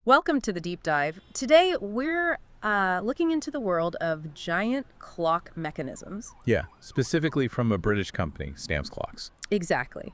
Welcome to the deep dive. Today, we're looking into the world of giant clock mechanisms. Yeah, specifically from a British company, STAMS CLOCKS. Exactly.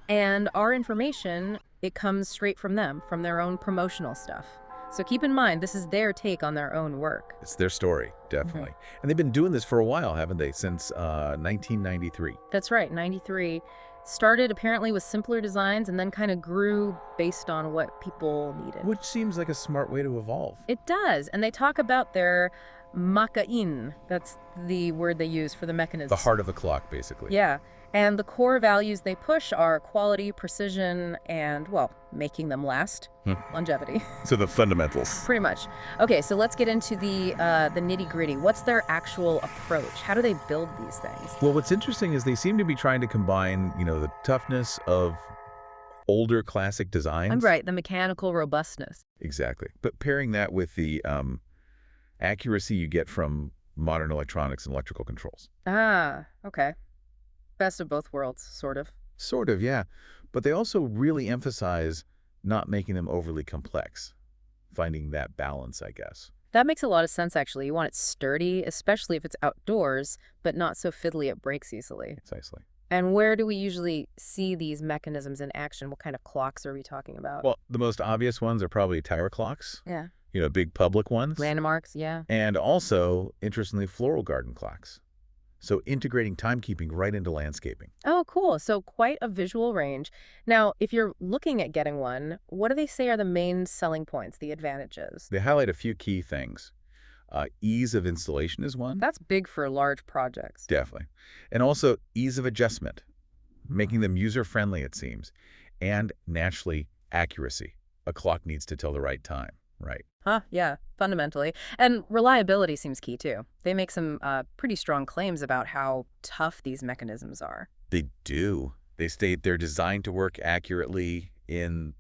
And our information, it comes straight from them, from their own promotional stuff. So keep in mind, this is their take on their own work. It's their story, Mhm. definitely. And they've been doing this for a while, haven't they? Since 1993. That's right, 93. Started apparently with simpler designs and then kind of grew based on what people needed. Which seems like a smart way to evolve. It does. And they talk about their makain. That's the word they use for the mechanism. The heart of the clock, basically. Yeah. And the core values they push are quality, precision, and, well, making them last. Longevity. So the fundamentals. Pretty much. Okay, so let's get into the nitty-gritty. What's their actual approach? How do they build these things? Well, what's interesting is they seem to be trying to combine, the toughness of older classic designs. I'm right, the mechanical robustness. Exactly. But pairing that with the accuracy you get from modern electronics and electrical controls. Ah, okay. Best of both worlds, sort of. Sort of, yeah. But they also really emphasize not making them overly complex, finding that balance, I guess. That makes a lot of sense, actually. You want it sturdy, especially if it's outdoors, but not so fiddly it breaks easily. Precisely. And where do we usually see these mechanisms in action? What kind of clocks are we talking about? Well, the most obvious ones are probably tower clocks, Yeah. Big public ones. Landmarks, yeah. And also, interestingly, floral garden clocks. So integrating timekeeping right into landscaping. Oh, cool. So quite a visual range. Now, if you're looking at getting one, what do they say are the main selling points, the advantages? They highlight a few key things. Ease of installation is one. That's big for large projects. Definitely. And also ease of adjustment, making them user-friendly, it seems. And naturally, accuracy. A clock needs to tell the right time, right? Huh, yeah, fundamentally. And reliability seems key, too. They make some pretty strong claims about how tough these mechanisms are. They do. They state they're designed to work accurately in,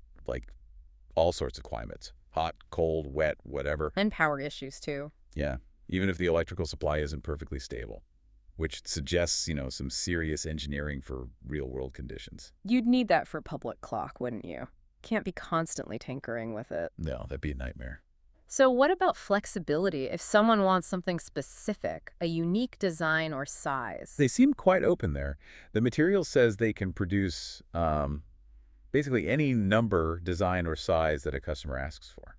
all sorts of climates. Hot, cold, wet, whatever. And power issues, too. Yeah, even if the electrical supply isn't perfectly stable, which suggests, some serious engineering for real-world conditions. You'd need that for public clock, wouldn't you? Can't be constantly tinkering with it. No, that'd be a nightmare. So what about flexibility if someone wants something specific, a unique design or size? They seem quite open there. The material says they can produce basically any number, design, or size that a customer asks for.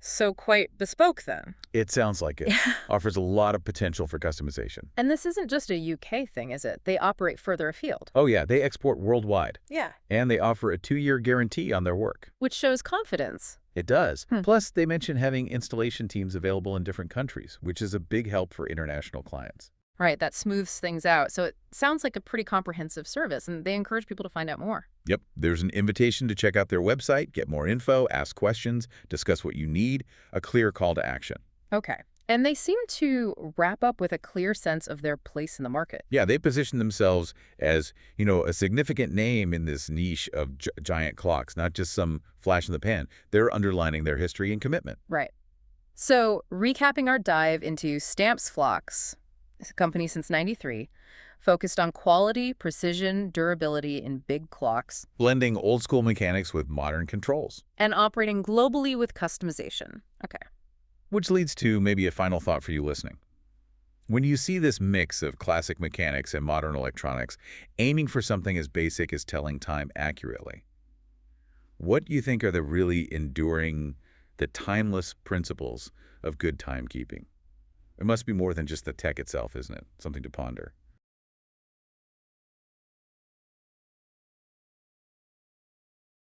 So quite bespoke then. It sounds like it. Offers a lot of potential for customization. And this isn't just a UK thing, is it? They operate further afield. Oh yeah, they export worldwide. Yeah. And they offer a 2-year guarantee on their work. Which shows confidence. It does. Plus, they mention having installation teams available in different countries, which is a big help for international clients. Right, that smooths things out. So it sounds like a pretty comprehensive service, and they encourage people to find out more. Yep, there's an invitation to check out their website, get more info, ask questions, discuss what you need, a clear call to action. Okay. And they seem to wrap up with a clear sense of their place in the market. Yeah, they position themselves as, a significant name in this niche of giant clocks, not just some flash in the pan. They're underlining their history and commitment. Right. So recapping our dive into STAMPS CLOCKS, a company since '93, focused on quality, precision, durability in big clocks, Blending old school mechanics with modern controls. and operating globally with customization. Okay. Which leads to maybe a final thought for you listening. When you see this mix of classic mechanics and modern electronics, aiming for something as basic as telling time accurately, what do you think are the really enduring, the timeless principles of good timekeeping? It must be more than just the tech itself, isn't it? Something to ponder.